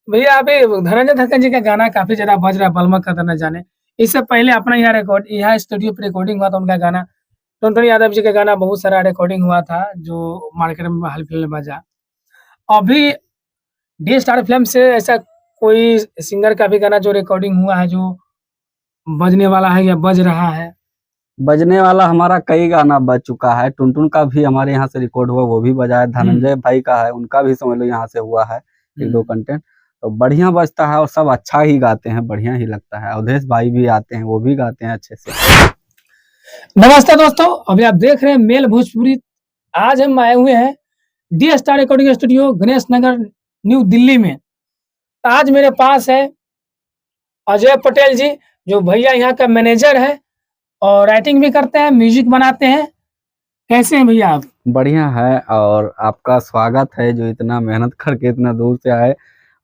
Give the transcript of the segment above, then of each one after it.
भैया अभी धनंजय धक्कन जी का गाना काफ़ी ज़्यादा बज रहा है, बलमा कदर न जाने। इससे पहले अपना यहाँ स्टूडियो पे रिकॉर्डिंग हुआ था उनका गाना। टुनटुन यादव जी का गाना बहुत सारा रिकॉर्डिंग हुआ था, जो मार्केट में हाल-फिलहाल में बजा। अभी डी स्टार फ़िल्म से ऐसा कोई सिंगर का भी गाना जो रिकॉर्डिंग हुआ है, जो बजने वाला है या बज रहा है? बजने वाला हमारा कई गाना बज चुका है। टुनटुन का भी हमारे यहाँ से रिकॉर्ड हुआ, वो भी बजा है। धनंजय भाई का है, उनका भी समझ लो यहाँ से हुआ है 1-2 कंटेंट। तो बढ़िया बजता है और सब अच्छा ही गाते हैं, बढ़िया ही लगता है। अवधेश भाई भी आते हैं, वो भी गाते हैं अच्छे से। नमस्ते दोस्तों, अभी आप देख रहे हैं मेल भोजपुरी। आज हम आए हुए हैं D star recording studio Ganesh Nagar, New Delhi में। आज मेरे पास है अजय पटेल जी, जो भैया यहाँ का मैनेजर है और राइटिंग भी करते हैं, म्यूजिक बनाते हैं। कैसे हैं भैया आप? बढ़िया है और आपका स्वागत है जो इतना मेहनत करके इतना दूर से आए।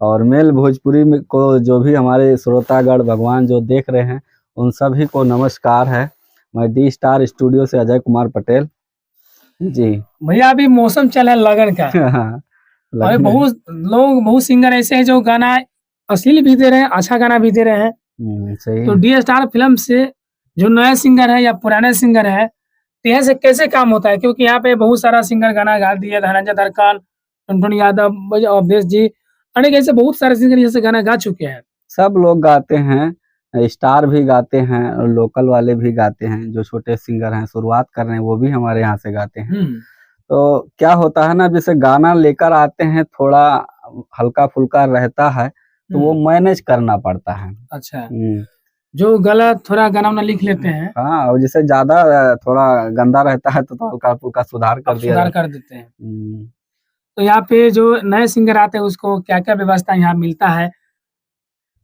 और मेल भोजपुरी में को जो भी हमारे श्रोतागण भगवान जो देख रहे हैं, उन सभी को नमस्कार है। मैं डी स्टार स्टूडियो से अजय कुमार पटेल जी। भैया अभी मौसम चल रहा है लगन का और लगन है। बहुत सिंगर ऐसे हैं जो गाना अश्लील भी दे रहे हैं, अच्छा गाना भी दे रहे हैं। सही तो है। डी स्टार फिल्म से जो नए सिंगर है या पुराने सिंगर है, तो यहाँ से कैसे काम होता है? क्योंकि यहाँ पे बहुत सारा सिंगर गाना गा दिया, धनंजय धक्कन, टुनटुन यादव, अवधेश जी, अनेक ऐसे बहुत सारे सिंगर यहाँ से गाना गा चुके हैं। सब लोग गाते हैं, स्टार भी गाते हैं और लोकल वाले भी गाते हैं। जो छोटे सिंगर हैं शुरुआत कर रहे हैं वो भी हमारे यहाँ से गाते हैं। तो क्या होता है ना, जैसे गाना लेकर आते हैं थोड़ा हल्का-फुल्का रहता है, तो वो मैनेज करना पड़ता है। अच्छा, जो गलत थोड़ा गाना-वाना लिख लेते हैं, हाँ, और जैसे ज़्यादा थोड़ा गंदा रहता है तो हल्का-फुल्का सुधार कर दिया सुधार जाता कर देते हैं। है। तो यहाँ पे जो नए सिंगर आते हैं उसको क्या-क्या व्यवस्था यहाँ मिलता है?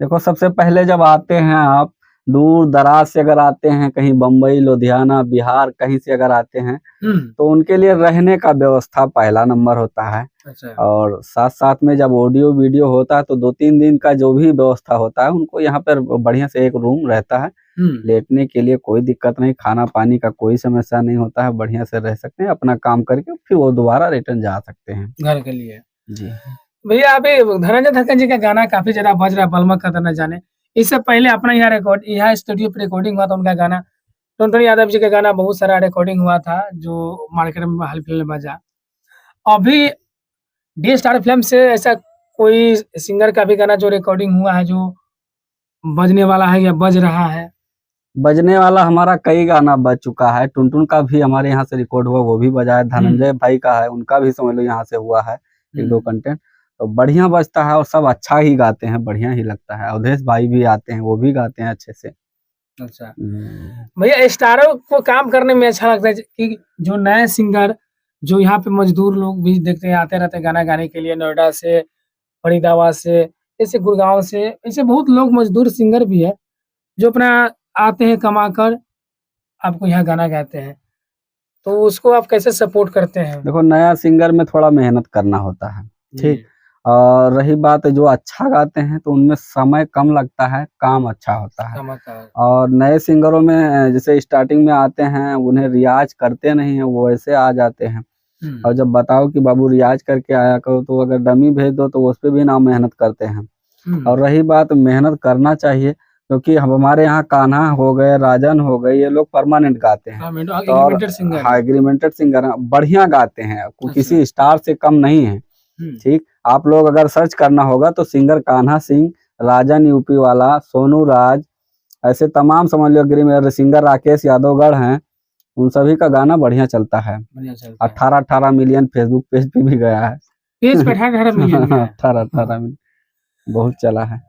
देखो सबसे पहले जब आते हैं आप, दूर-दराज से अगर आते हैं, कहीं बम्बई, लुधियाना, बिहार कहीं से अगर आते हैं, तो उनके लिए रहने का व्यवस्था पहला नंबर होता है। अच्छा। और साथ-साथ में जब ऑडियो वीडियो होता है तो 2-3 दिन का जो भी व्यवस्था होता है, उनको यहाँ पर बढ़िया से एक रूम रहता है। लेटने के लिए कोई दिक्कत नहीं, खाना-पानी का कोई समस्या नहीं होता है, बढ़िया से रह सकते हैं, अपना काम करके फिर वो दोबारा रिटर्न जा सकते हैं। घर के लिए। जी। भैया अभी धनंजय धक्कन जी का गाना काफ़ी ज़्यादा बज रहा है, बलमा कदर न जाने। इससे पहले अपना यहाँ स्टूडियो पे रिकॉर्डिंग हुआ था उनका गाना। टुनटुन यादव जी का गाना बहुत सारा रिकॉर्डिंग हुआ था, जो मार्केट में हाल-फिलहाल में बजा। अभी डी स्टार फ़िल्म से ऐसा कोई सिंगर का भी गाना जो रिकॉर्डिंग हुआ है, जो बजने वाला है या बज रहा है? बजने वाला हमारा कई गाना बज चुका है। टुनटुन का भी हमारे यहाँ से रिकॉर्ड हुआ, वो भी बजा है। धनंजय भाई का है, उनका भी समझ लो यहाँ से हुआ है 1-2 कंटेंट। तो बढ़िया बजता है और सब अच्छा ही गाते हैं, बढ़िया ही लगता है। अवधेश भाई भी आते हैं, वो भी गाते हैं अच्छे से। अच्छा। भैया स्टारों को काम करने में अच्छा लगता है कि जो नए सिंगर, जो यहाँ पे मज़दूर लोग भी देखते हैं, आते रहते हैं गाना गाने के लिए, नोएडा से, फरीदाबाद से, ऐसे गुड़गाँव से, ऐसे बहुत लोग मज़दूर सिंगर भी हैं, जो अपना आते हैं कमाकर, आपको यहाँ गाना गाते हैं। तो उसको आप कैसे सपोर्ट करते हैं? देखो नया सिंगर में थोड़ा मेहनत करना होता है, ठीक? और रही बात जो अच्छा गाते हैं तो उनमें समय कम लगता है, काम अच्छा होता है। और नए सिंगरों में जैसे स्टार्टिंग में आते हैं, उन्हें रियाज़ करते नहीं हैं, वो ऐसे आ जाते हैं। और जब बताओ कि बाबू रियाज़ करके आया करो, तो अगर डमी भेज दो तो उसपे भी ना मेहनत करते हैं। और रही बात मेहनत करना चाहिए, क्योंकि हम हमारे यहाँ कान्हा हो गए, राजन हो गए, ये लोग परमानेंट गाते हैं। और हाँ, एग्रीमेंटेड सिंगर हैं, बढ़िया गाते हैं, किसी स्टार से कम नहीं है, ठीक? आप लोग अगर सर्च करना होगा तो सिंगर कान्हा सिंह, राजन यूपी वाला, सोनू राज, ऐसे तमाम समझ लो एग्रीमेंटेड सिंगर, राकेश यादवगढ़ हैं, उन सभी का गाना बढ़िया चलता है। 18-18 मिलियन फेसबुक पेज पे भी गया है। पेज पे 18-18 मिलियन गया है। 18-18 मिलियन बहुत चला है।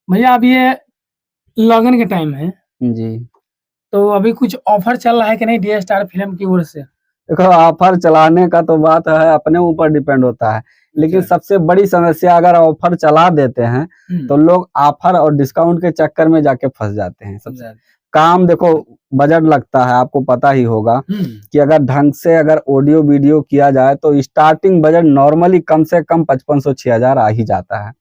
भैया अब ये लगन के टाइम है, जी। तो अभी कुछ ऑफर चल रहा है कि नहीं डी स्टार फिल्म की ओर से? देखो ऑफर चलाने का तो बात है, अपने ऊपर डिपेंड होता है। लेकिन सबसे बड़ी समस्या, अगर ऑफर चला देते हैं तो लोग ऑफर और डिस्काउंट के चक्कर में जाके फंस जाते हैं। सबसे काम देखो, बजट लगता है, आपको पता ही होगा कि अगर ढंग से अगर ऑडियो वीडियो किया जाए तो स्टार्टिंग बजट नॉर्मली कम से कम 5500-6000 आ ही जाता है।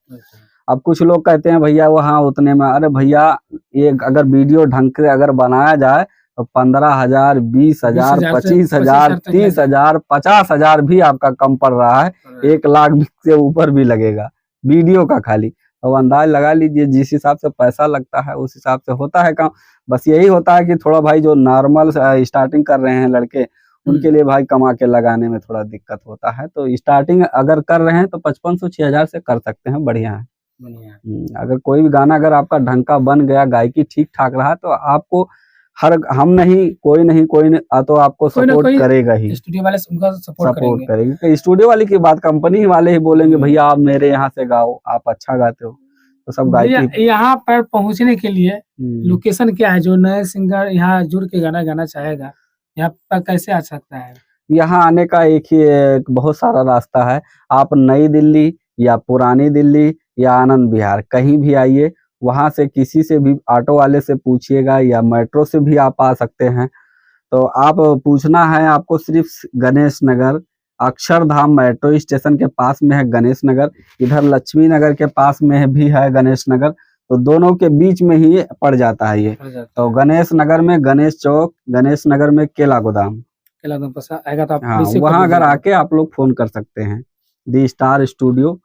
अब कुछ लोग कहते हैं भैया वहाँ उतने में, अरे भैया ये अगर वीडियो ढंग से अगर बनाया जाए तो 15,000, 20,000, 25,000, 30,000, 50,000 भी आपका कम पड़ रहा है, 1 लाख से ऊपर भी लगेगा वीडियो का खाली। तो अंदाज लगा लीजिए जिस हिसाब से पैसा लगता है उस हिसाब से होता है काम। बस यही होता है कि थोड़ा भाई जो नॉर्मल स्टार्टिंग कर रहे हैं लड़के, उनके लिए भाई कमा के लगाने में थोड़ा दिक्कत होता है। तो स्टार्टिंग अगर कर रहे हैं तो 5500-6000 से कर सकते हैं, बढ़िया है। अगर कोई भी गाना अगर आपका ढंग का बन गया, गायकी ठीक ठाक रहा, तो आपको हम नहीं कोई नहीं तो आपको सपोर्ट करेगा ही, स्टूडियो वाले उनका सपोर्ट करेंगे। स्टूडियो वाले की बात, कंपनी वाले ही बोलेंगे भैया आप मेरे यहाँ से गाओ, आप अच्छा गाते हो, तो सब गायकी। यहाँ पर पहुँचने के लिए लोकेशन क्या है? जो नए सिंगर यहाँ जुड़ के गाना गाना चाहेगा, यहाँ पर कैसे आ सकता है? यहाँ आने का एक बहुत सारा रास्ता है। आप नई दिल्ली या पुरानी दिल्ली या आनंद विहार कहीं भी आइए, वहां से किसी से भी ऑटो वाले से पूछिएगा या मेट्रो से भी आप आ सकते हैं। तो आप पूछना है आपको सिर्फ गणेश नगर, अक्षरधाम मेट्रो स्टेशन के पास में है गणेश नगर, इधर लक्ष्मी नगर के पास में भी है गणेश नगर, तो दोनों के बीच में ही पड़ जाता है ये। तो गणेश नगर में गणेश चौक, गणेश नगर में केला गोदाम आएगा तो आप वहाँ अगर आके आप लोग फोन कर सकते हैं। दी स्टार स्टूडियो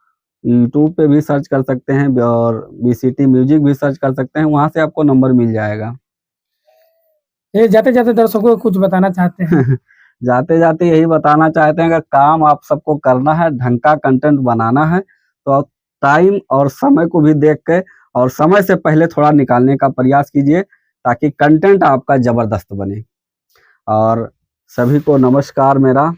यूट्यूब पे भी सर्च कर सकते हैं और BCT म्यूजिक भी सर्च कर सकते हैं, वहां से आपको नंबर मिल जाएगा। जाते जाते दर्शकों को कुछ बताना चाहते हैं? जाते जाते यही बताना चाहते हैं, अगर काम आप सबको करना है, ढंग का कंटेंट बनाना है, तो टाइम और समय को भी देख के और समय से पहले थोड़ा निकालने का प्रयास कीजिए, ताकि कंटेंट आपका जबरदस्त बने। और सभी को नमस्कार मेरा।